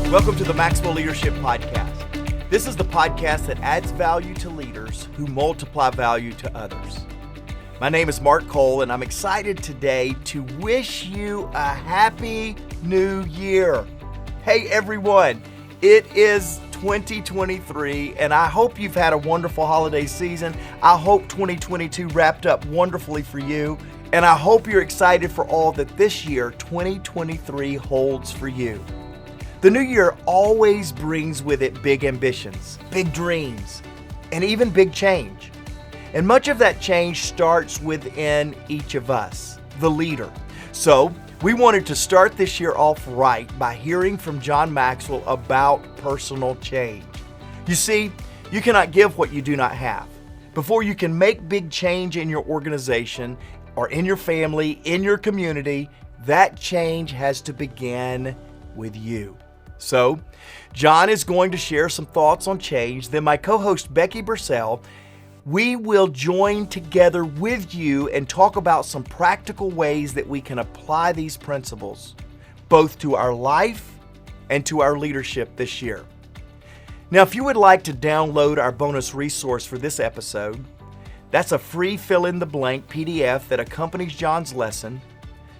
Welcome to the Maxwell Leadership Podcast. This is the podcast that adds value to leaders who multiply value to others. My name is Mark Cole, and I'm excited today to wish you a happy new year. Hey everyone, it is 2023, and I hope you've had a wonderful holiday season. I hope 2022 wrapped up wonderfully for you, and I hope you're excited for all that this year, 2023, holds for you. The new year always brings with it big ambitions, big dreams, and even big change. And much of that change starts within each of us, the leader. So we wanted to start this year off right by hearing from John Maxwell about personal change. You see, you cannot give what you do not have. Before you can make big change in your organization or in your family, in your community, that change has to begin with you. So, John is going to share some thoughts on change. Then my co-host Becky Bursell, we will join together with you and talk about some practical ways that we can apply these principles, both to our life and to our leadership this year. Now, if you would like to download our bonus resource for this episode, that's a free fill-in-the-blank PDF that accompanies John's lesson.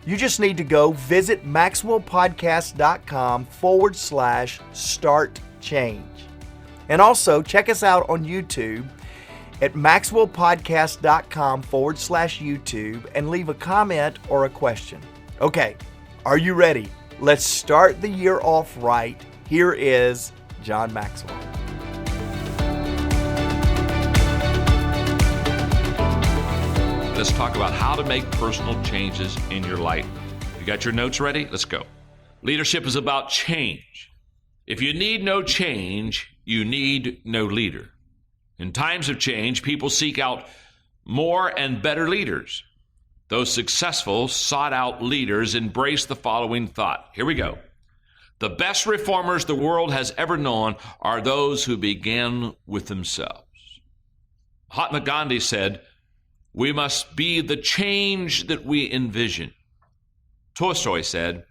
You just need to go visit maxwellpodcast.com/start change. And also check us out on YouTube at maxwellpodcast.com/YouTube and leave a comment or a question. Okay, are you ready? Let's start the year off right. Here is John Maxwell. Let's talk about how to make personal changes in your life. You got your notes ready? Let's go. Leadership is about change. If you need no change, you need no leader. In times of change, people seek out more and better leaders. Those successful, sought-out leaders embrace the following thought. Here we go. The best reformers the world has ever known are those who began with themselves. Mahatma Gandhi said, "We must be the change that we envision." Tolstoy said,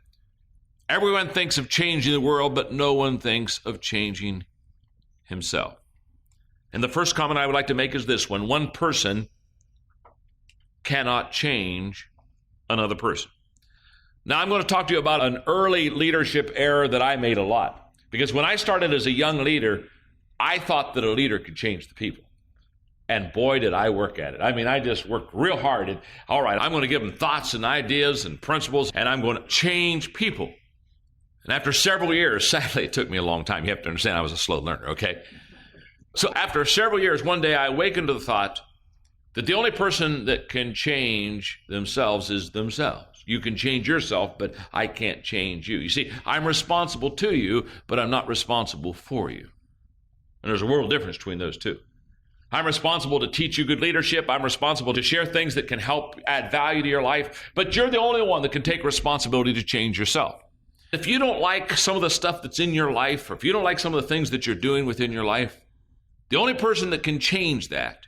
"Everyone thinks of changing the world, but no one thinks of changing himself." And the first comment I would like to make is this one: one person cannot change another person. Now, I'm going to talk to you about an early leadership error that I made a lot. Because when I started as a young leader, I thought that a leader could change the people. And boy, did I work at it. I just worked real hard. And all right, I'm going to give them thoughts and ideas and principles, and I'm going to change people. And after several years, sadly, it took me a long time. You have to understand I was a slow learner, okay? So after several years, one day I awakened to the thought that the only person that can change themselves is themselves. You can change yourself, but I can't change you. You see, I'm responsible to you, but I'm not responsible for you. And there's a world difference between those two. I'm responsible to teach you good leadership. I'm responsible to share things that can help add value to your life. But you're the only one that can take responsibility to change yourself. If you don't like some of the stuff that's in your life, or if you don't like some of the things that you're doing within your life, the only person that can change that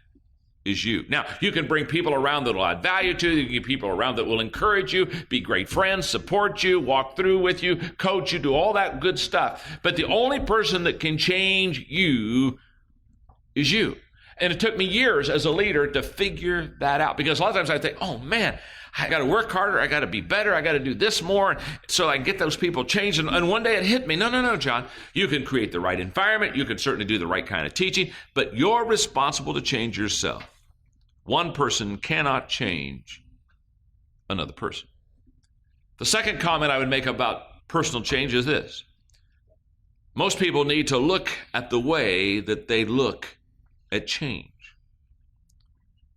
is you. Now, you can bring people around that will add value to you. You can get people around that will encourage you, be great friends, support you, walk through with you, coach you, do all that good stuff. But the only person that can change you is you. And it took me years as a leader to figure that out, because a lot of times I think, oh man, I got to work harder. I got to be better. I got to do this more so I can get those people changed. And one day it hit me. No, John, you can create the right environment. You can certainly do the right kind of teaching, but you're responsible to change yourself. One person cannot change another person. The second comment I would make about personal change is this. Most people need to look at the way that they look at change.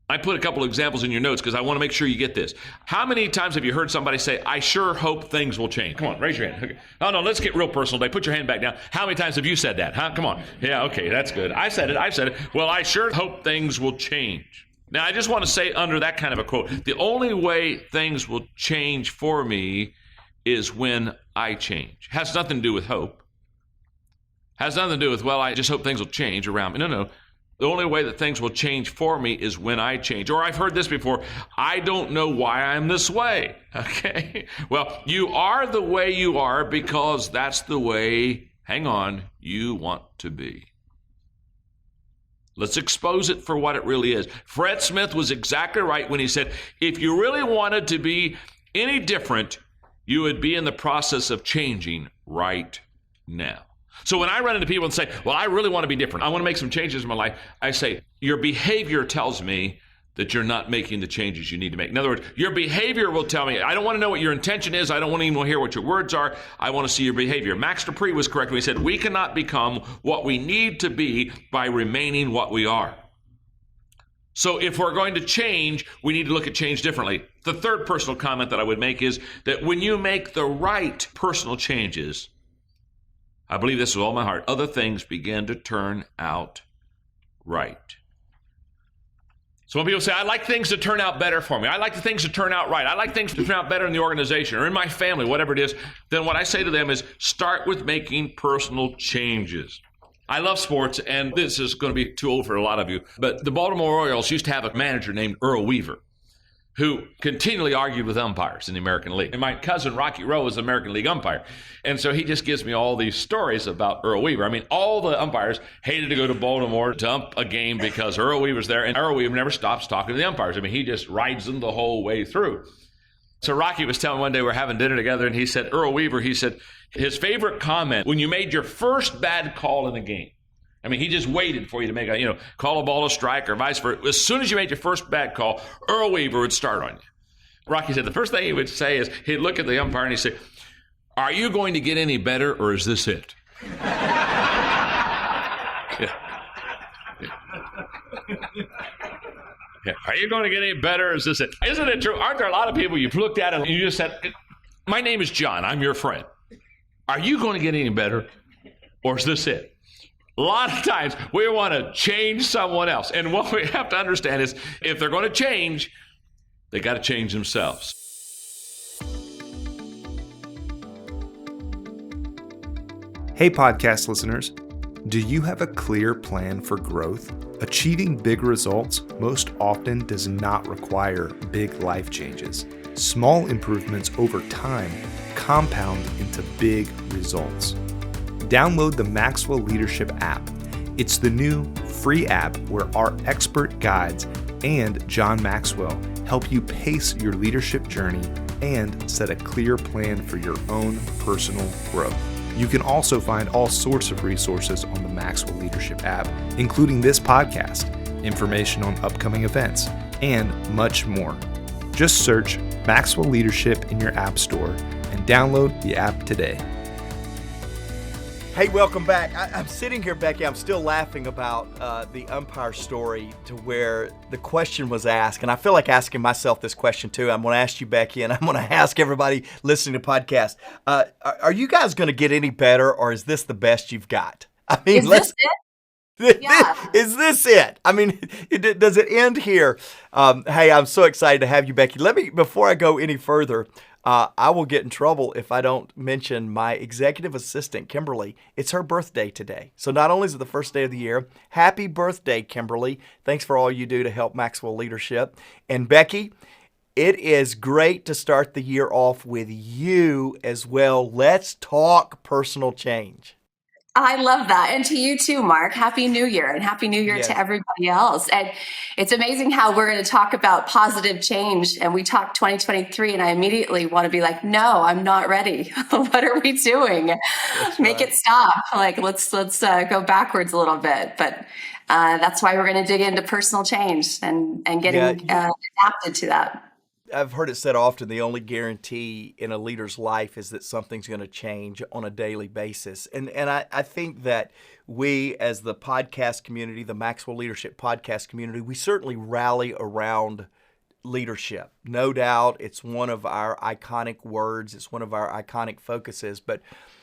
I put a couple of examples in your notes because I want to make sure you get this. How many times have you heard somebody say, "I sure hope things will change"? Come on, raise your hand. Okay. Oh, no, let's get real personal today. Put your hand back down. How many times have you said that? Huh? Come on. Yeah, okay, that's good. I've said it. Well, I sure hope things will change. Now, I just want to say under that kind of a quote, the only way things will change for me is when I change. It has nothing to do with hope. It has nothing to do with, well, I just hope things will change around me. No. The only way that things will change for me is when I change. Or I've heard this before, I don't know why I'm this way. Okay? Well, you are the way you are because that's the way hang on, you want to be. Let's expose it for what it really is. Fred Smith was exactly right when he said, if you really wanted to be any different, you would be in the process of changing right now. So when I run into people and say, well, I really want to be different, I want to make some changes in my life, I say, your behavior tells me that you're not making the changes you need to make. In other words, your behavior will tell me, I don't want to know what your intention is. I don't want to even hear what your words are. I want to see your behavior. Max Dupree was correct when he said, we cannot become what we need to be by remaining what we are. So if we're going to change, we need to look at change differently. The third personal comment that I would make is that when you make the right personal changes, I believe this with all my heart, other things begin to turn out right. So when people say, I like things to turn out better for me, I like the things to turn out right, I like things to turn out better in the organization or in my family, whatever it is, then what I say to them is start with making personal changes. I love sports, and this is going to be too old for a lot of you, but the Baltimore Orioles used to have a manager named Earl Weaver, who continually argued with umpires in the American League. And my cousin Rocky Rowe is an American League umpire. And so he just gives me all these stories about Earl Weaver. I mean, all the umpires hated to go to Baltimore to ump a game because Earl Weaver's there. And Earl Weaver never stops talking to the umpires. I mean, he just rides them the whole way through. So Rocky was telling me one day we're having dinner together, and he said, Earl Weaver, he said, his favorite comment when you made your first bad call in the game, I mean, he just waited for you to make call a ball a strike or vice versa. As soon as you made your first bad call, Earl Weaver would start on you. Rocky said the first thing he would say is he'd look at the umpire and he'd say, are you going to get any better or is this it? Yeah. Are you going to get any better or is this it? Isn't it true? Aren't there a lot of people you've looked at and you just said, my name is John, I'm your friend. Are you going to get any better or is this it? A lot of times we want to change someone else. And what we have to understand is if they're going to change, they got to change themselves. Hey, podcast listeners. Do you have a clear plan for growth? Achieving big results most often does not require big life changes. Small improvements over time compound into big results. Download the Maxwell Leadership app. It's the new free app where our expert guides and John Maxwell help you pace your leadership journey and set a clear plan for your own personal growth. You can also find all sorts of resources on the Maxwell Leadership app, including this podcast, information on upcoming events, and much more. Just search Maxwell Leadership in your app store and download the app today. Hey, welcome back. I'm sitting here, Becky. I'm still laughing about the umpire story to where the question was asked. And I feel like asking myself this question too. I'm going to ask you, Becky, and I'm going to ask everybody listening to the podcast. Are you guys going to get any better, or is this the best you've got? I mean, is this it? Yeah. Is this it? I mean, does it end here? Hey, I'm so excited to have you, Becky. Before I go any further, I will get in trouble if I don't mention my executive assistant, Kimberly. It's her birthday today. So not only is it the first day of the year, happy birthday, Kimberly. Thanks for all you do to help Maxwell Leadership. And Becky, it is great to start the year off with you as well. Let's talk personal change. I love that. And to you too, Mark. Happy New Year, and Happy New Year to everybody else. And it's amazing how we're going to talk about positive change, and we talk 2023, and I immediately want to be like, no, I'm not ready. What are we doing? Make it stop. Like, let's go backwards a little bit. But that's why we're going to dig into personal change and getting adapted to that. I've heard it said often, the only guarantee in a leader's life is that something's going to change on a daily basis. And I think that we, as the podcast community, the Maxwell Leadership podcast community, we certainly rally around leadership. No doubt it's one of our iconic words. It's one of our iconic focuses. But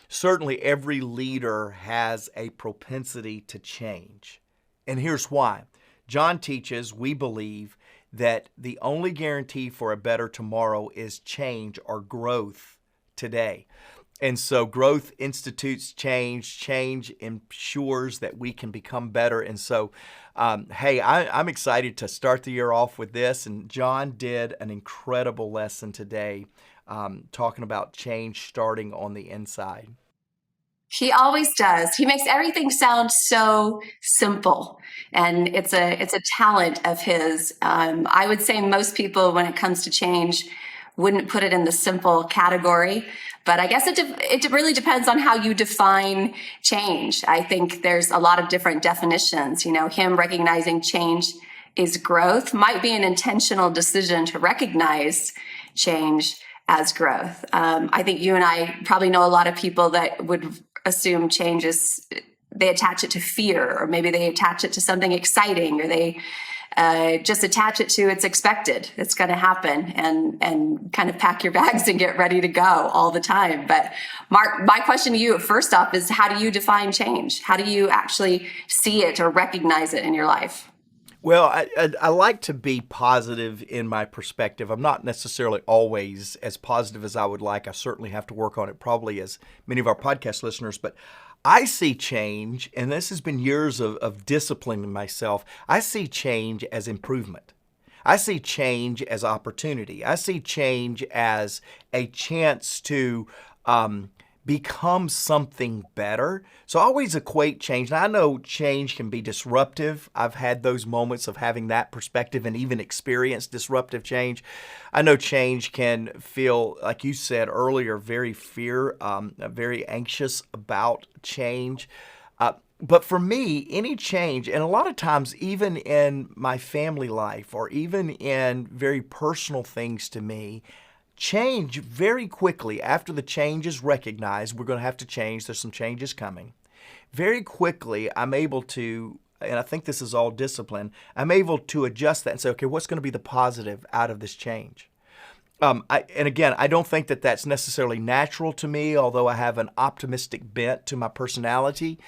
certainly every leader has a propensity to change. And here's why. John teaches, we believe, that the only guarantee for a better tomorrow is change or growth today. And so growth institutes change. Change ensures that we can become better. And so, hey, I'm excited to start the year off with this. And John did an incredible lesson today talking about change starting on the inside. He always does. He makes everything sound so simple, and it's a talent of his. I would say most people, when it comes to change, wouldn't put it in the simple category. But I guess it really depends on how you define change. I think there's a lot of different definitions. Him recognizing change is growth might be an intentional decision to recognize change as growth. I think you and I probably know a lot of people that would assume change is, they attach it to fear, or maybe they attach it to something exciting, or they just attach it to it's expected, it's going to happen, and kind of pack your bags and get ready to go all the time. But Mark, my question to you first off is, how do you define change? How do you actually see it or recognize it in your life? Well, I like to be positive in my perspective. I'm not necessarily always as positive as I would like. I certainly have to work on it, probably as many of our podcast listeners. But I see change, and this has been years of disciplining myself. I see change as improvement. I see change as opportunity. I see change as a chance to become something better. So I always equate change. Now, I know change can be disruptive. I've had those moments of having that perspective and even experienced disruptive change. I know change can feel, like you said earlier, very very anxious about change. But for me, any change, and a lot of times even in my family life or even in very personal things to me, change very quickly after the change is recognized. We're going to have to change. There's some changes coming. Very quickly, I'm able to, and I think this is all discipline, I'm able to adjust that and say, okay, what's going to be the positive out of this change? And again, I don't think that that's necessarily natural to me, although I have an optimistic bent to my personality.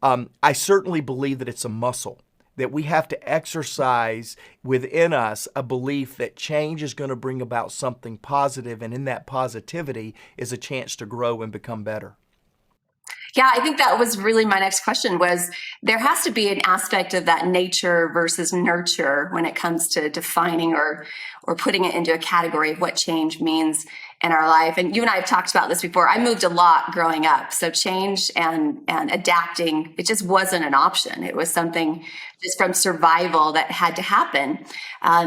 I certainly believe that it's a muscle, that we have to exercise within us a belief that change is going to bring about something positive, and in that positivity is a chance to grow and become better. Yeah, I think that was really my next question, was there has to be an aspect of that nature versus nurture when it comes to defining or putting it into a category of what change means in our life. And you and I have talked about this before. I moved a lot growing up. So change and adapting, it just wasn't an option. It was something just from survival that had to happen.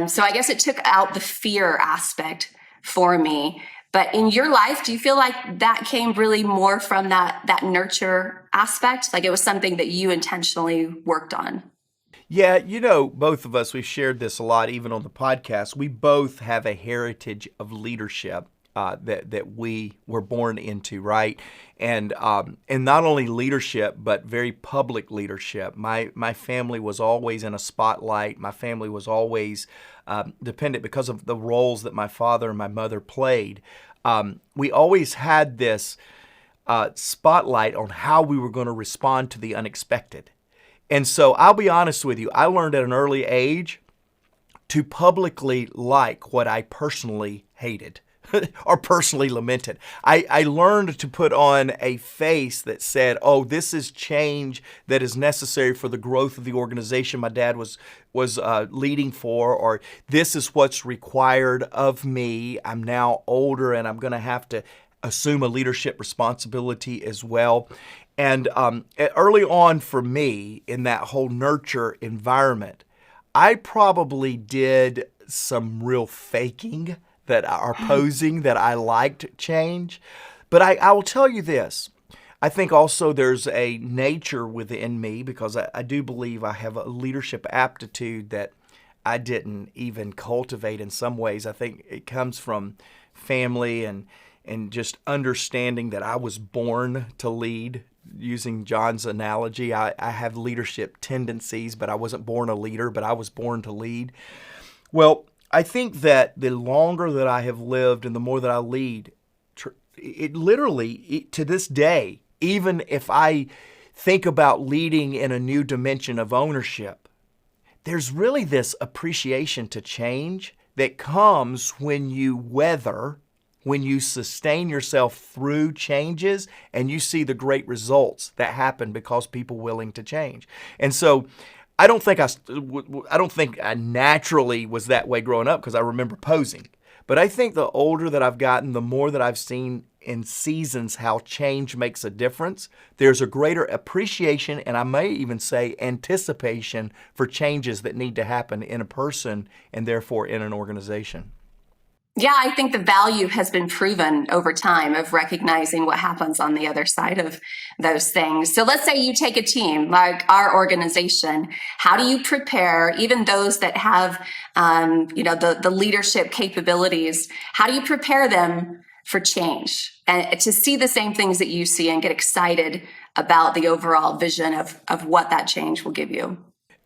So I guess it took out the fear aspect for me. But in your life, do you feel like that came really more from that nurture aspect? Like it was something that you intentionally worked on? Yeah, both of us, we've shared this a lot, even on the podcast. We both have a heritage of leadership that we were born into, right? And not only leadership, but very public leadership. My family was always in a spotlight. My family was always dependent because of the roles that my father and my mother played. We always had this spotlight on how we were going to respond to the unexpected. And so I'll be honest with you, I learned at an early age to publicly like what I personally hated or personally lamented. I learned to put on a face that said, oh, this is change that is necessary for the growth of the organization my dad was leading for, or this is what's required of me. I'm now older and I'm going to have to assume a leadership responsibility as well. And early on for me in that whole nurture environment, I probably did some real faking that are posing that I liked change. But I will tell you this. I think also there's a nature within me, because I do believe I have a leadership aptitude that I didn't even cultivate in some ways. I think it comes from family and just understanding that I was born to lead. Using John's analogy, I have leadership tendencies, but I wasn't born a leader, but I was born to lead. Well, I think that the longer that I have lived and the more that I lead, it literally, to this day, even if I think about leading in a new dimension of ownership, there's really this appreciation to change that comes when you sustain yourself through changes and you see the great results that happen because people willing to change. And so I don't think I naturally was that way growing up, because I remember posing. But I think the older that I've gotten, the more that I've seen in seasons how change makes a difference, there's a greater appreciation, and I may even say anticipation for changes that need to happen in a person and therefore in an organization. Yeah, I think the value has been proven over time of recognizing what happens on the other side of those things. So let's say you take a team like our organization. How do you prepare even those that have, the leadership capabilities? How do you prepare them for change and to see the same things that you see and get excited about the overall vision of what that change will give you?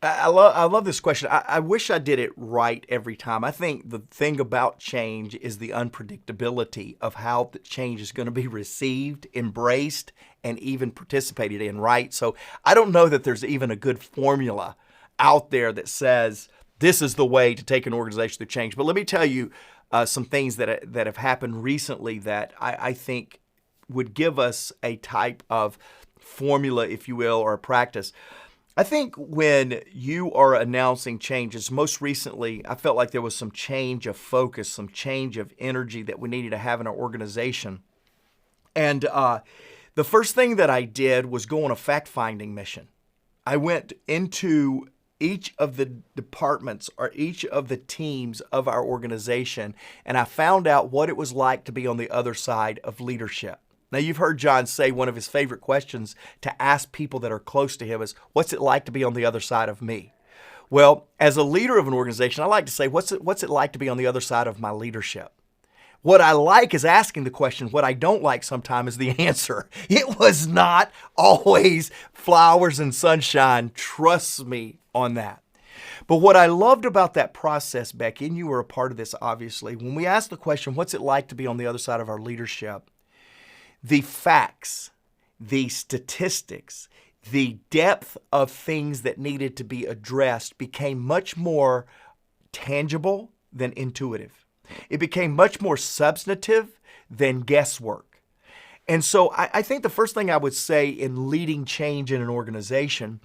I love this question. I wish I did it right every time. I think the thing about change is the unpredictability of how the change is going to be received, embraced, and even participated in, right? So I don't know that there's even a good formula out there that says this is the way to take an organization through change. But let me tell you some things that have happened recently that I think would give us a type of formula, if you will, or a practice. I think when you are announcing changes, most recently, I felt like there was some change of focus, some change of energy that we needed to have in our organization. And the first thing that I did was go on a fact-finding mission. I went into each of the departments or each of the teams of our organization, and I found out what it was like to be on the other side of leadership. Now, you've heard John say one of his favorite questions to ask people that are close to him is, what's it like to be on the other side of me? Well, as a leader of an organization, I like to say, what's it like to be on the other side of my leadership? What I like is asking the question. What I don't like sometimes is the answer. It was not always flowers and sunshine. Trust me on that. But what I loved about that process, Becky, and you were a part of this, obviously, when we asked the question, what's it like to be on the other side of our leadership? The facts, the statistics, the depth of things that needed to be addressed became much more tangible than intuitive. It became much more substantive than guesswork. And so I think the first thing I would say in leading change in an organization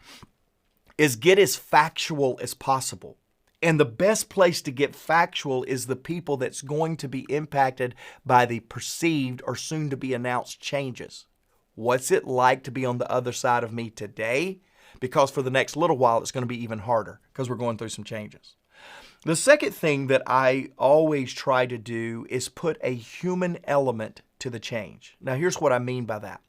is get as factual as possible. And the best place to get factual is the people that's going to be impacted by the perceived or soon to be announced changes. What's it like to be on the other side of me today? Because for the next little while, it's going to be even harder because we're going through some changes. The second thing that I always try to do is put a human element to the change. Now, here's what I mean by that.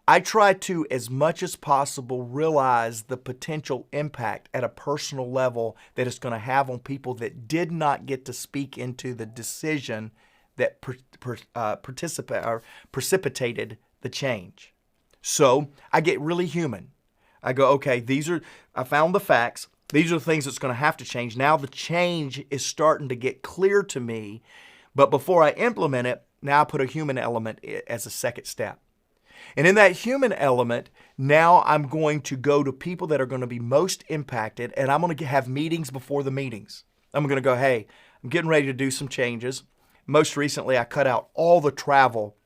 I try to, as much as possible, realize the potential impact at a personal level that it's going to have on people that did not get to speak into the decision that precipitated the change. So I get really human. I go, okay, I found the facts. These are the things that's going to have to change. Now the change is starting to get clear to me. But before I implement it, now I put a human element as a second step. And in that human element, now I'm going to go to people that are going to be most impacted, and I'm going to have meetings before the meetings. I'm going to go, hey, I'm getting ready to do some changes. Most recently, I cut out all the travel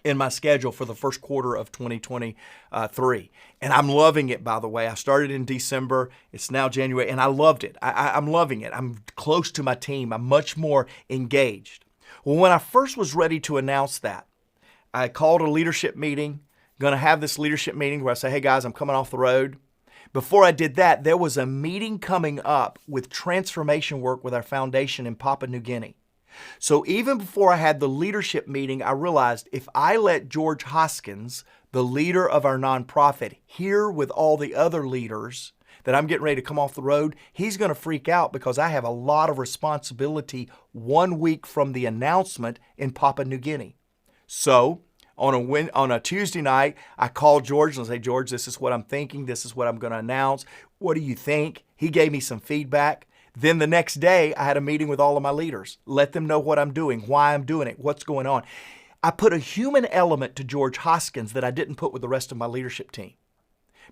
in my schedule for the first quarter of 2023. And I'm loving it, by the way. I started in December. It's now January, and I loved it. I'm loving it. I'm close to my team. I'm much more engaged. Well, when I first was ready to announce that, I called a leadership meeting, going to have this leadership meeting where I say, hey guys, I'm coming off the road. Before I did that, there was a meeting coming up with transformation work with our foundation in Papua New Guinea. So even before I had the leadership meeting, I realized if I let George Hoskins, the leader of our nonprofit, hear with all the other leaders that I'm getting ready to come off the road, he's going to freak out because I have a lot of responsibility 1 week from the announcement in Papua New Guinea. So on a Tuesday night, I called George and I say, George, this is what I'm thinking. This is what I'm going to announce. What do you think? He gave me some feedback. Then the next day, I had a meeting with all of my leaders. Let them know what I'm doing, why I'm doing it, what's going on. I put a human element to George Hoskins that I didn't put with the rest of my leadership team.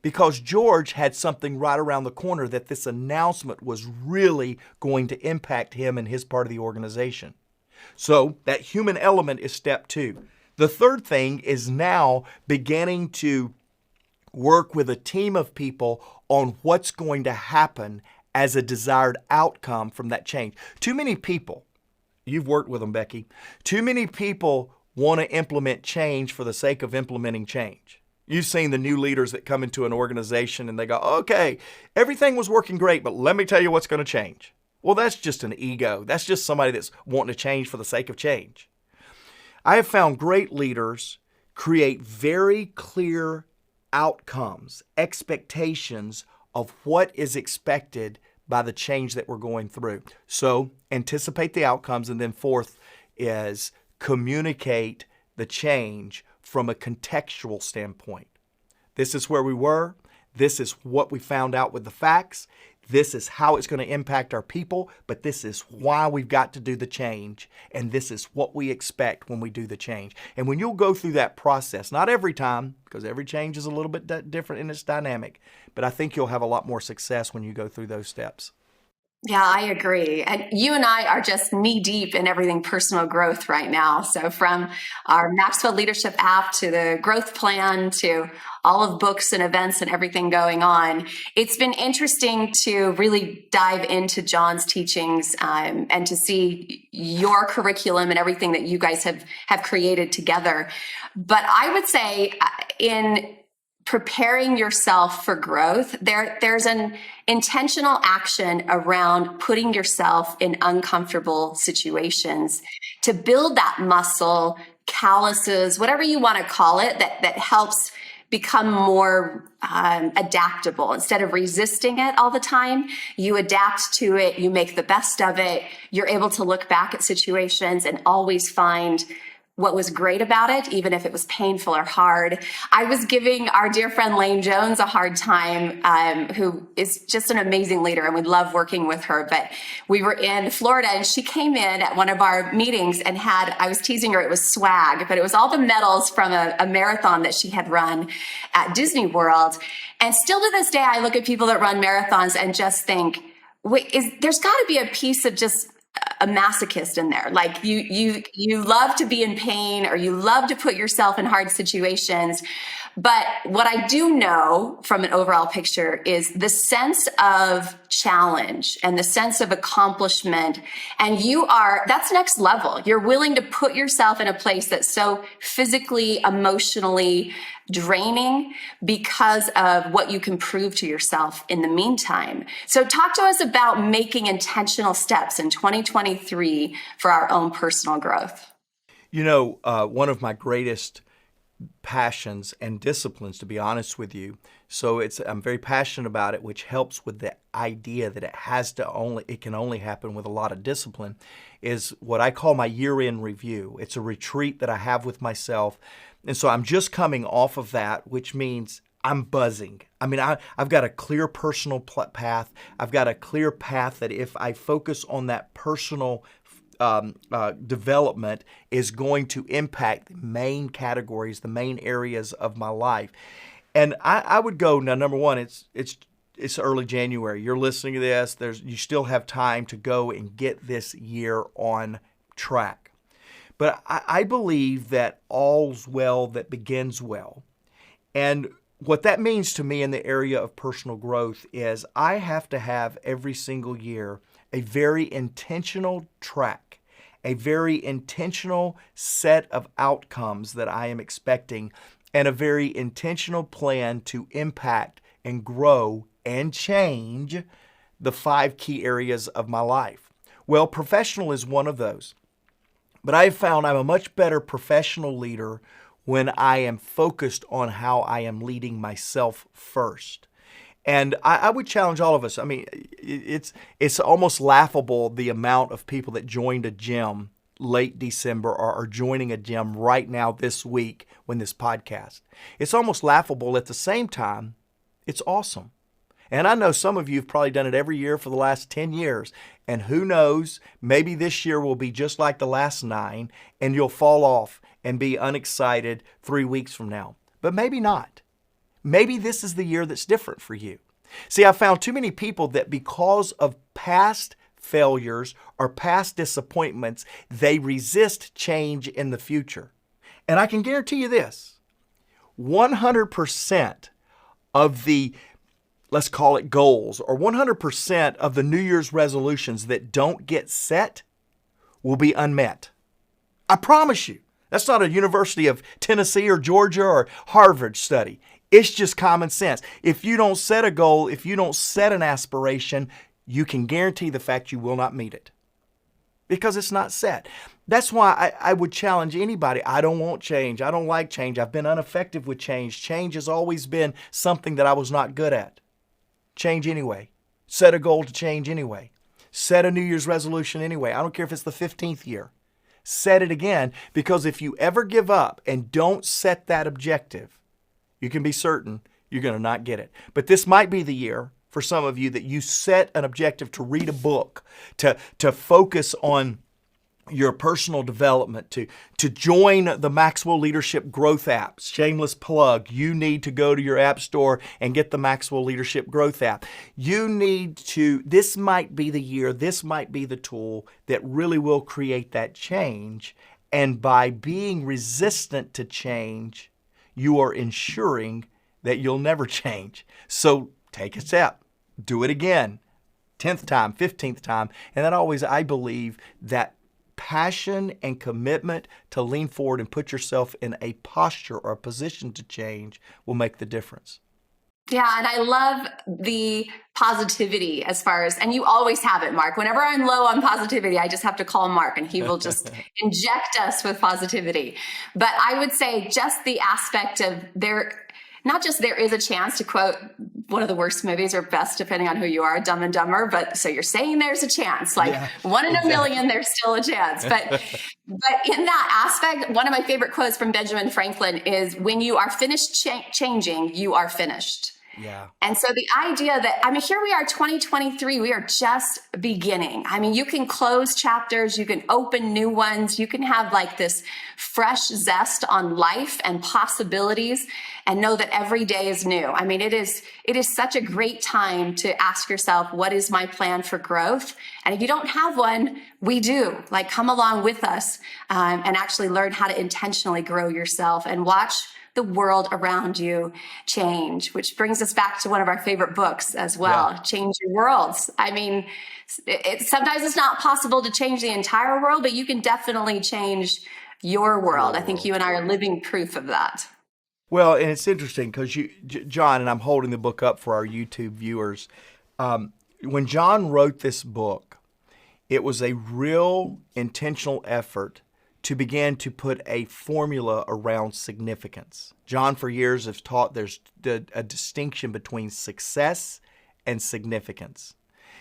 Because George had something right around the corner that this announcement was really going to impact him and his part of the organization. So that human element is step 2. The third thing is now beginning to work with a team of people on what's going to happen as a desired outcome from that change. Too many people, you've worked with them, Becky, too many people want to implement change for the sake of implementing change. You've seen the new leaders that come into an organization and they go, okay, everything was working great, but let me tell you what's going to change. Well, that's just an ego. That's just somebody that's wanting to change for the sake of change. I have found great leaders create very clear outcomes, expectations of what is expected by the change that we're going through. So anticipate the outcomes. And then fourth is communicate the change from a contextual standpoint. This is where we were. This is what we found out with the facts. This is how it's going to impact our people, but this is why we've got to do the change, and this is what we expect when we do the change. And when you'll go through that process, not every time, because every change is a little bit different in its dynamic, but I think you'll have a lot more success when you go through those steps. Yeah, I agree. And you and I are just knee deep in everything personal growth right now. So from our Maxwell Leadership app to the growth plan to all of books and events and everything going on, it's been interesting to really dive into John's teachings and to see your curriculum and everything that you guys have created together. But I would say in preparing yourself for growth, there's an intentional action around putting yourself in uncomfortable situations to build that muscle, calluses, whatever you want to call it, that helps become more adaptable. Instead of resisting it all the time, you adapt to it, you make the best of it, you're able to look back at situations and always find what was great about it, even if it was painful or hard. I was giving our dear friend Lane Jones a hard time, who is just an amazing leader, and we love working with her. But we were in Florida, and she came in at one of our meetings and I was teasing her, it was swag, but it was all the medals from a marathon that she had run at Disney World. And still to this day, I look at people that run marathons and just think, wait, there's got to be a piece of just a masochist in there. Like you love to be in pain, or you love to put yourself in hard situations. But what I do know from an overall picture is the sense of challenge and the sense of accomplishment. And that's next level. You're willing to put yourself in a place that's so physically, emotionally draining because of what you can prove to yourself in the meantime. So talk to us about making intentional steps in 2023 for our own personal growth. You know, one of my greatest passions and disciplines, to be honest with you. So I'm very passionate about it, which helps with the idea that it can only happen with a lot of discipline, is what I call my year-end review. It's a retreat that I have with myself. And so I'm just coming off of that, which means I'm buzzing. I mean, I've got a clear personal path. I've got a clear path that if I focus on that personal development is going to impact the main categories, the main areas of my life. And I would go, now, number one, it's early January. You're listening to this. You still have time to go and get this year on track. But I believe that all's well that begins well. And what that means to me in the area of personal growth is I have to have every single year a very intentional track, a very intentional set of outcomes that I am expecting, and a very intentional plan to impact and grow and change the 5 key areas of my life. Well, professional is one of those. But I've found I'm a much better professional leader when I am focused on how I am leading myself first. And I would challenge all of us. I mean, it's almost laughable the amount of people that joined a gym late December or are joining a gym right now this week when this podcast. It's almost laughable. At the same time, it's awesome. And I know some of you have probably done it every year for the last 10 years. And who knows, maybe this year will be just like the last 9 and you'll fall off and be unexcited 3 weeks from now. But maybe not. Maybe this is the year that's different for you. See, I found too many people that because of past failures or past disappointments, they resist change in the future. And I can guarantee you this, 100% of the, let's call it goals, or 100% of the New Year's resolutions that don't get set will be unmet. I promise you. That's not a University of Tennessee or Georgia or Harvard study. It's just common sense. If you don't set a goal, if you don't set an aspiration, you can guarantee the fact you will not meet it because it's not set. That's why I would challenge anybody. I don't want change. I don't like change. I've been ineffective with change. Change has always been something that I was not good at. Change anyway. Set a goal to change anyway. Set a New Year's resolution anyway. I don't care if it's the 15th year. Set it again, because if you ever give up and don't set that objective, you can be certain you're going to not get it. But this might be the year for some of you that you set an objective to read a book, to focus on your personal development, to join the Maxwell Leadership Growth apps. Shameless plug. You need to go to your app store and get the Maxwell Leadership Growth app. This might be the year, this might be the tool that really will create that change. And by being resistant to change, you are ensuring that you'll never change. So take a step, do it again, 10th time, 15th time. And that always, I believe, that passion and commitment to lean forward and put yourself in a posture or a position to change will make the difference. Yeah, and I love the positivity as far as, and you always have it, Mark. Whenever I'm low on positivity, I just have to call Mark and he will just inject us with positivity. But I would say just the aspect of not just there is a chance, to quote one of the worst movies or best, depending on who you are, Dumb and Dumber. But so you're saying there's a chance, like one in a million, there's still a chance. But in that aspect, one of my favorite quotes from Benjamin Franklin is, when you are finished changing, you are finished. Yeah. And so the idea that, here we are, 2023, we are just beginning. You can close chapters, you can open new ones, you can have like this fresh zest on life and possibilities and know that every day is new. It is such a great time to ask yourself, what is my plan for growth? And if you don't have one, we do. Come along with us and actually learn how to intentionally grow yourself and watch the world around you change, which brings us back to one of our favorite books as well, Change Your Worlds. Sometimes it's not possible to change the entire world, but you can definitely change your world. I think you and I are living proof of that. Well, and it's interesting because John, and I'm holding the book up for our YouTube viewers. When John wrote this book, it was a real intentional effort to begin to put a formula around significance. John, for years, has taught there's a distinction between success and significance.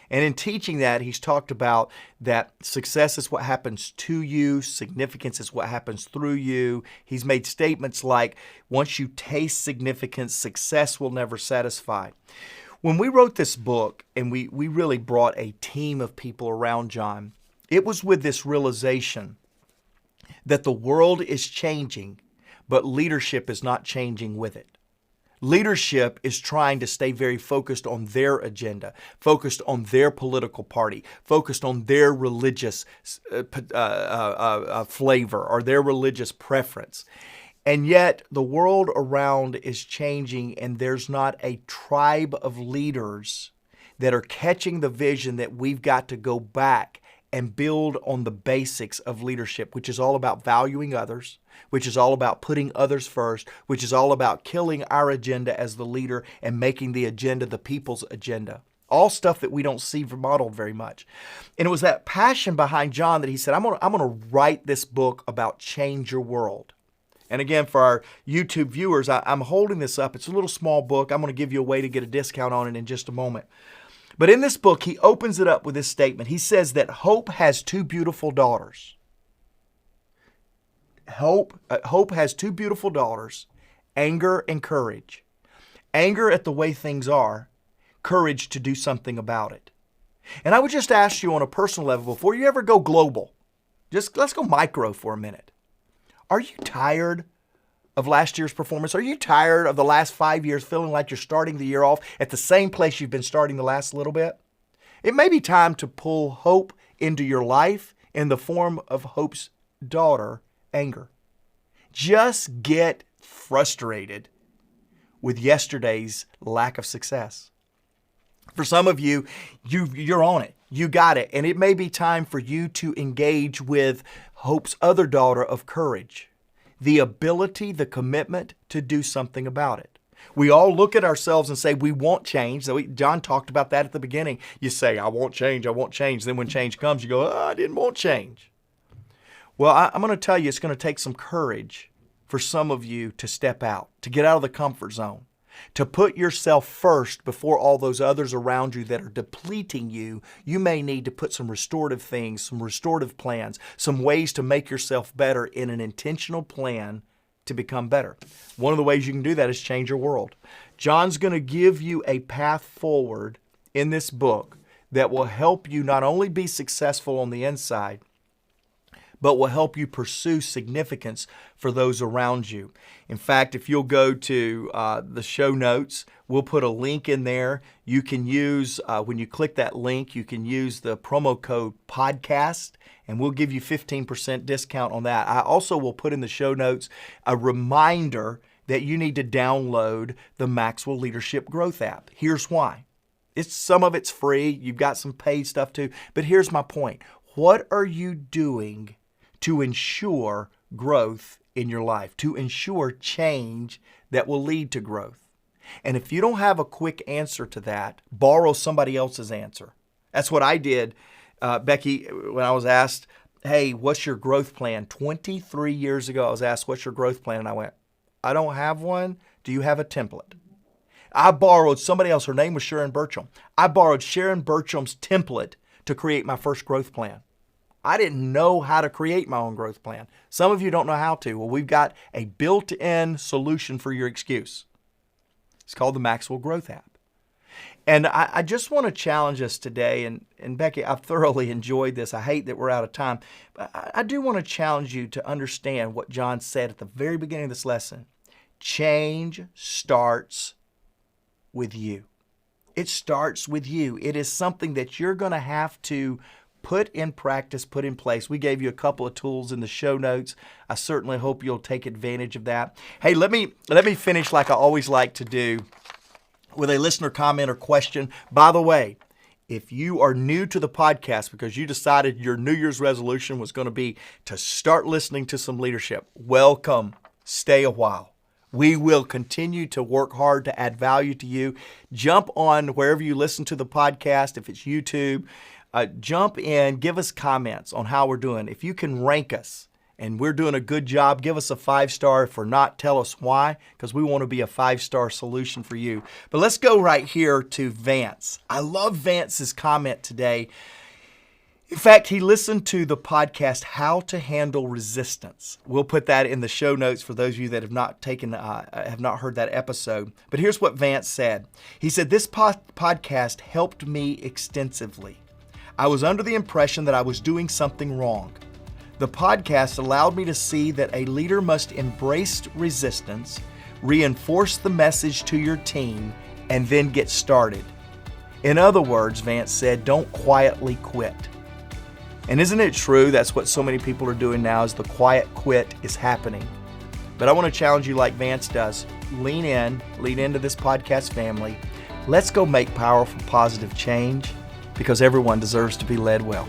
And in teaching that, he's talked about that success is what happens to you, significance is what happens through you. He's made statements like, once you taste significance, success will never satisfy. When we wrote this book, and we really brought a team of people around John, it was with this realization that the world is changing, but leadership is not changing with it. Leadership is trying to stay very focused on their agenda, focused on their political party, focused on their religious flavor or their religious preference. And yet the world around is changing, and there's not a tribe of leaders that are catching the vision that we've got to go back and build on the basics of leadership, which is all about valuing others, which is all about putting others first, which is all about killing our agenda as the leader and making the agenda the people's agenda. All stuff that we don't see modeled very much. And it was that passion behind John that he said, I'm going to write this book about change your world. And again, for our YouTube viewers, I'm holding this up. It's a little small book. I'm going to give you a way to get a discount on it in just a moment. But in this book, he opens it up with this statement. He says that hope has two beautiful daughters. Hope has two beautiful daughters, anger and courage. Anger at the way things are, courage to do something about it. And I would just ask you on a personal level, before you ever go global, let's go micro for a minute. Are you tired of last year's performance? Are you tired of the last 5 years feeling like you're starting the year off at the same place you've been starting the last little bit? It may be time to pull hope into your life in the form of hope's daughter, anger. Just get frustrated with yesterday's lack of success. For some of you, you're on it. You got it. And it may be time for you to engage with hope's other daughter of courage. the ability, the commitment to do something about it. We all look at ourselves and say we want change. So John talked about that at the beginning. You say, I want change, I want change. Then when change comes, you go, I didn't want change. Well, I'm going to tell you, it's going to take some courage for some of you to step out, to get out of the comfort zone, to put yourself first before all those others around you that are depleting you. You may need to put some restorative things, some restorative plans, some ways to make yourself better in an intentional plan to become better. One of the ways you can do that is change your world. John's going to give you a path forward in this book that will help you not only be successful on the inside, but will help you pursue significance for those around you. In fact, if you'll go to the show notes, we'll put a link in there. You can use, when you click that link, you can use the promo code podcast, and we'll give you 15% discount on that. I also will put in the show notes a reminder that you need to download the Maxwell Leadership Growth app. Here's why. Some of it's free. You've got some paid stuff too. But here's my point. What are you doing to ensure growth in your life, to ensure change that will lead to growth? And if you don't have a quick answer to that, borrow somebody else's answer. That's what I did, Becky, when I was asked, hey, what's your growth plan? 23 years ago, I was asked, what's your growth plan? And I went, I don't have one. Do you have a template? I borrowed somebody else. Her name was Sharon Burcham. I borrowed Sharon Burcham's template to create my first growth plan. I didn't know how to create my own growth plan. Some of you don't know how to. Well, we've got a built-in solution for your excuse. It's called the Maxwell Growth app. And I just want to challenge us today, and Becky, I've thoroughly enjoyed this. I hate that we're out of time. But I do want to challenge you to understand what John said at the very beginning of this lesson. Change starts with you. It starts with you. It is something that you're going to have to put in practice, put in place. We gave you a couple of tools in the show notes. I certainly hope you'll take advantage of that. Hey, let me finish like I always like to do with a listener comment or question. By the way, if you are new to the podcast because you decided your New Year's resolution was going to be to start listening to some leadership, welcome. Stay a while. We will continue to work hard to add value to you. Jump on wherever you listen to the podcast. If it's YouTube, jump in, give us comments on how we're doing. If you can rank us and we're doing a good job, give us a 5-star. If we're not, tell us why, because we want to be a 5-star solution for you. But let's go right here to Vance. I love Vance's comment today. In fact, he listened to the podcast, How to Handle Resistance. We'll put that in the show notes for those of you that have not heard that episode. But here's what Vance said. He said, this podcast helped me extensively. I was under the impression that I was doing something wrong. The podcast allowed me to see that a leader must embrace resistance, reinforce the message to your team, and then get started. In other words, Vance said, don't quietly quit. And isn't it true that's what so many people are doing now is the quiet quit is happening. But I want to challenge you like Vance does. Lean into this podcast family. Let's go make powerful, positive change because everyone deserves to be led well.